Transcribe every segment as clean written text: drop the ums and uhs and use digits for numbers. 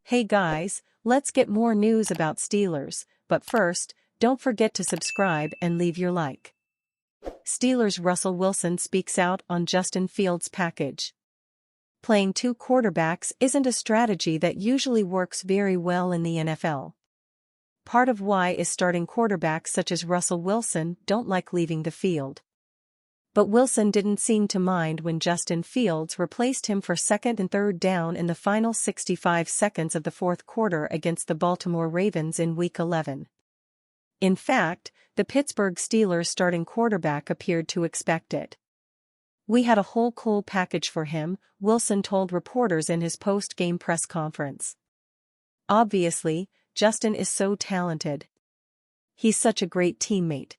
Hey guys, let's get more news about Steelers, but first, don't forget to subscribe and leave your like. Steelers' Russell Wilson speaks out on Justin Fields' package. Playing two quarterbacks isn't a strategy that usually works very well in the NFL. Part of why is starting quarterbacks such as Russell Wilson don't like leaving the field. But Wilson didn't seem to mind when Justin Fields replaced him for second and third down in the final 65 seconds of the fourth quarter against the Baltimore Ravens in Week 11. In fact, the Pittsburgh Steelers starting quarterback appeared to expect it. "We had a whole cool package for him," Wilson told reporters in his post-game press conference. "Obviously, Justin is so talented. He's such a great teammate.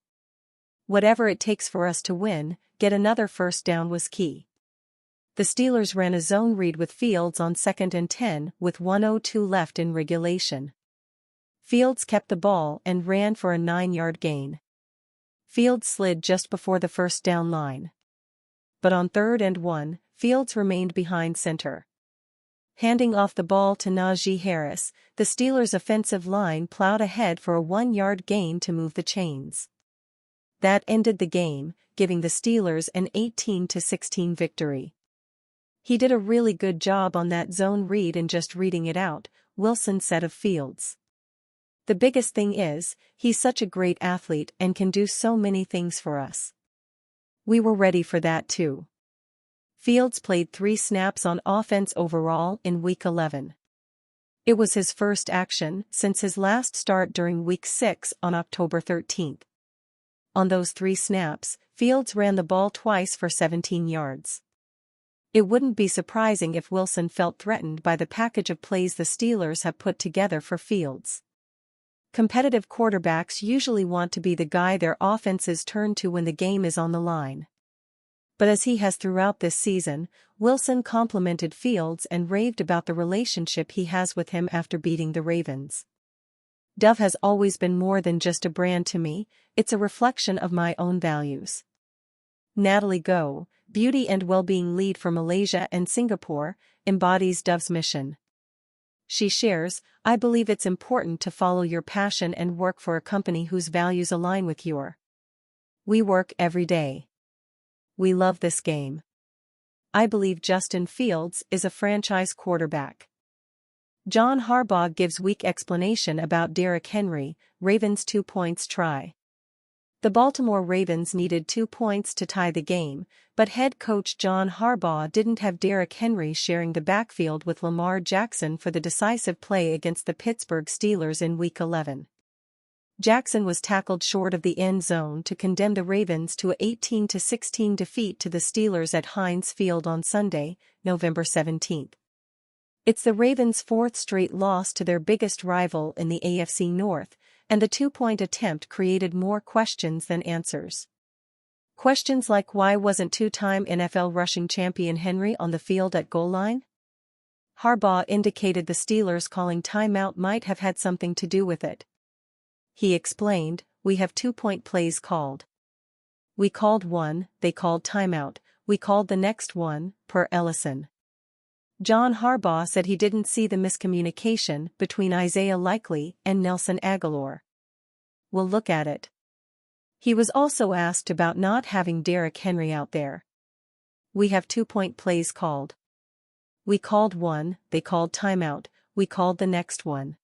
Whatever it takes for us to win, get another first down was key." The Steelers ran a zone read with Fields on 2nd and 10 with 1:02 left in regulation. Fields kept the ball and ran for a 9-yard gain. Fields slid just before the first down line. But on 3rd and 1, Fields remained behind center. Handing off the ball to Najee Harris, the Steelers' offensive line plowed ahead for a 1-yard gain to move the chains. That ended the game, giving the Steelers an 18-16 victory. "He did a really good job on that zone read and just reading it out," Wilson said of Fields. "The biggest thing is, he's such a great athlete and can do so many things for us. We were ready for that too." Fields played 3 snaps on offense overall in Week 11. It was his first action since his last start during Week 6 on October 13. On those 3 snaps, Fields ran the ball twice for 17 yards. It wouldn't be surprising if Wilson felt threatened by the package of plays the Steelers have put together for Fields. Competitive quarterbacks usually want to be the guy their offenses turn to when the game is on the line. But as he has throughout this season, Wilson complimented Fields and raved about the relationship he has with him after beating the Ravens. "Dove has always been more than just a brand to me, it's a reflection of my own values." Natalie Goh, beauty and well-being lead for Malaysia and Singapore, embodies Dove's mission. She shares, "I believe it's important to follow your passion and work for a company whose values align with your. We work every day. We love this game. I believe Justin Fields is a franchise quarterback." John Harbaugh gives weak explanation about Derrick Henry, Ravens' 2 points try. The Baltimore Ravens needed 2 points to tie the game, but head coach John Harbaugh didn't have Derrick Henry sharing the backfield with Lamar Jackson for the decisive play against the Pittsburgh Steelers in Week 11. Jackson was tackled short of the end zone to condemn the Ravens to a 18-16 defeat to the Steelers at Heinz Field on Sunday, November 17. It's the Ravens' 4th straight loss to their biggest rival in the AFC North, and the 2-point attempt created more questions than answers. Questions like why wasn't 2-time NFL rushing champion Henry on the field at goal line? Harbaugh indicated the Steelers calling timeout might have had something to do with it. He explained, "We have 2-point plays called. We called one, they called timeout, we called the next one, per Ellison." John Harbaugh said he didn't see the miscommunication between Isaiah Likely and Nelson Agholor. "We'll look at it." He was also asked about not having Derrick Henry out there. "We have 2-point plays called. We called one, they called timeout, we called the next one."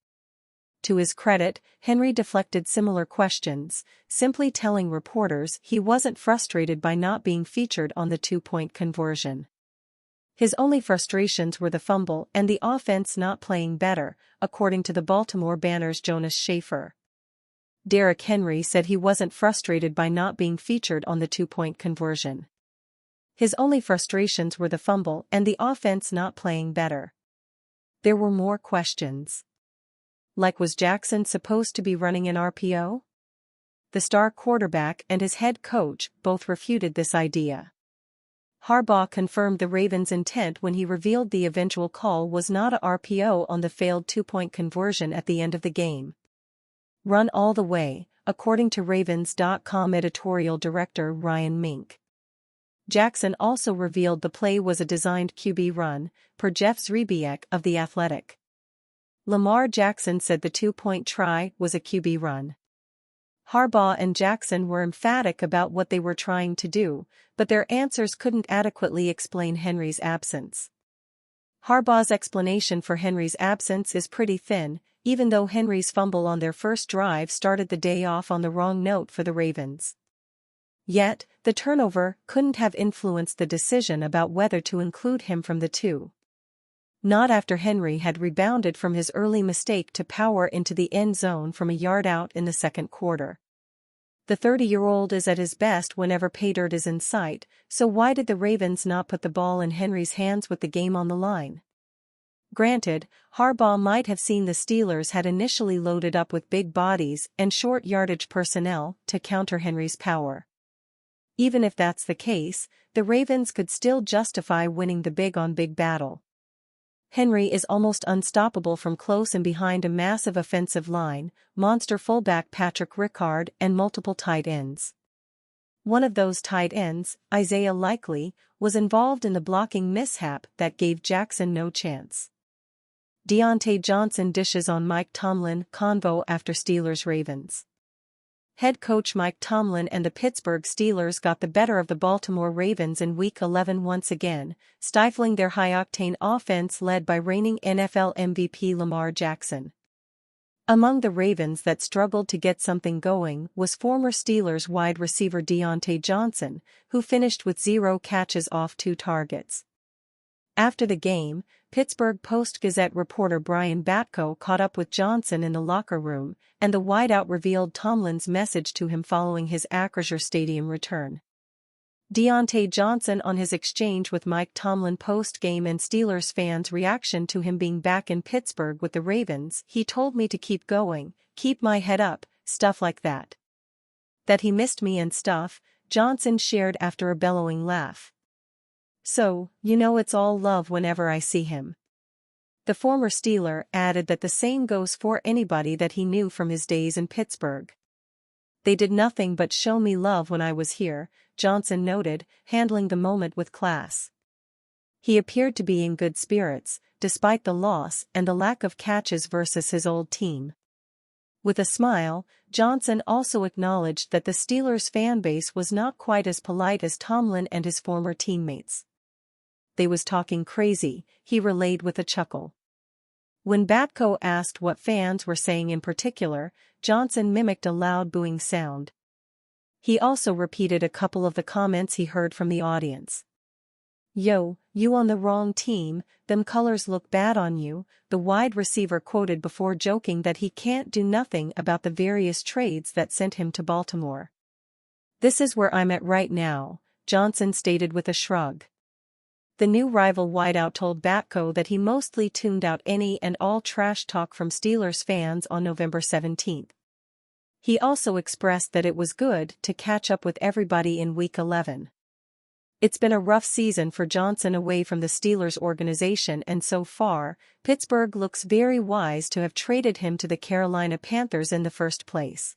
To his credit, Henry deflected similar questions, simply telling reporters he wasn't frustrated by not being featured on the 2-point conversion. His only frustrations were the fumble and the offense not playing better, according to the Baltimore Banner's Jonas Shaffer. Derrick Henry said he wasn't frustrated by not being featured on the 2-point conversion. His only frustrations were the fumble and the offense not playing better. There were more questions. Like, was Jackson supposed to be running an RPO? The star quarterback and his head coach both refuted this idea. Harbaugh confirmed the Ravens' intent when he revealed the eventual call was not a RPO on the failed 2-point conversion at the end of the game. "Run all the way," according to Ravens.com editorial director Ryan Mink. Jackson also revealed the play was a designed QB run, per Jeff Zrebiec of The Athletic. Lamar Jackson said the two-point try was a QB run. Harbaugh and Jackson were emphatic about what they were trying to do, but their answers couldn't adequately explain Henry's absence. Harbaugh's explanation for Henry's absence is pretty thin, even though Henry's fumble on their first drive started the day off on the wrong note for the Ravens. Yet, the turnover couldn't have influenced the decision about whether to include him from the two. Not after Henry had rebounded from his early mistake to power into the end zone from a yard out in the second quarter. The 30-year-old is at his best whenever pay dirt is in sight, so why did the Ravens not put the ball in Henry's hands with the game on the line? Granted, Harbaugh might have seen the Steelers had initially loaded up with big bodies and short yardage personnel to counter Henry's power. Even if that's the case, the Ravens could still justify winning the big-on-big battle. Henry is almost unstoppable from close and behind a massive offensive line, monster fullback Patrick Ricard and multiple tight ends. One of those tight ends, Isaiah Likely, was involved in the blocking mishap that gave Jackson no chance. Diontae Jhonson dishes on Mike Tomlin convo after Steelers-Ravens. Head coach Mike Tomlin and the Pittsburgh Steelers got the better of the Baltimore Ravens in Week 11 once again, stifling their high-octane offense led by reigning NFL MVP Lamar Jackson. Among the Ravens that struggled to get something going was former Steelers wide receiver Diontae Jhonson, who finished with 0 catches off 2 targets. After the game, Pittsburgh Post-Gazette reporter Brian Batko caught up with Jhonson in the locker room, and the wideout revealed Tomlin's message to him following his Acrisure Stadium return. Diontae Jhonson on his exchange with Mike Tomlin post-game and Steelers fans' reaction to him being back in Pittsburgh with the Ravens. He told me to keep going, keep my head up, stuff like that. That he missed me and stuff, Jhonson shared after a bellowing laugh. So, it's all love whenever I see him. The former Steeler added that the same goes for anybody that he knew from his days in Pittsburgh. They did nothing but show me love when I was here, Jhonson noted, handling the moment with class. He appeared to be in good spirits, despite the loss and the lack of catches versus his old team. With a smile, Jhonson also acknowledged that the Steelers' fanbase was not quite as polite as Tomlin and his former teammates. They was talking crazy, he relayed with a chuckle. When Batko asked what fans were saying in particular, Jhonson mimicked a loud booing sound. He also repeated a couple of the comments he heard from the audience. "Yo, you on the wrong team, them colors look bad on you," the wide receiver quoted before joking that he can't do nothing about the various trades that sent him to Baltimore. "This is where I'm at right now," Jhonson stated with a shrug. The new rival wideout told Batko that he mostly tuned out any and all trash talk from Steelers fans on November 17. He also expressed that it was good to catch up with everybody in Week 11. It's been a rough season for Jhonson away from the Steelers organization, and so far, Pittsburgh looks very wise to have traded him to the Carolina Panthers in the first place.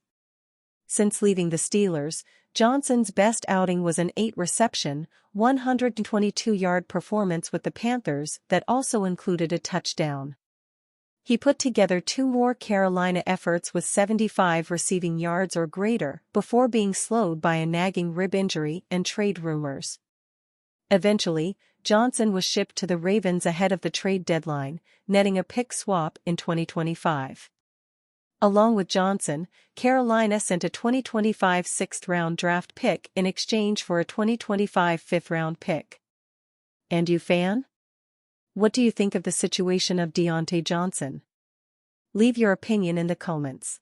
Since leaving the Steelers, Johnson's best outing was an 8-reception, 122-yard performance with the Panthers that also included a touchdown. He put together 2 more Carolina efforts with 75 receiving yards or greater before being slowed by a nagging rib injury and trade rumors. Eventually, Jhonson was shipped to the Ravens ahead of the trade deadline, netting a pick swap in 2025. Along with Jhonson, Carolina sent a 2025 6th-round draft pick in exchange for a 2025 5th-round pick. And you fan? What do you think of the situation of Diontae Jhonson? Leave your opinion in the comments.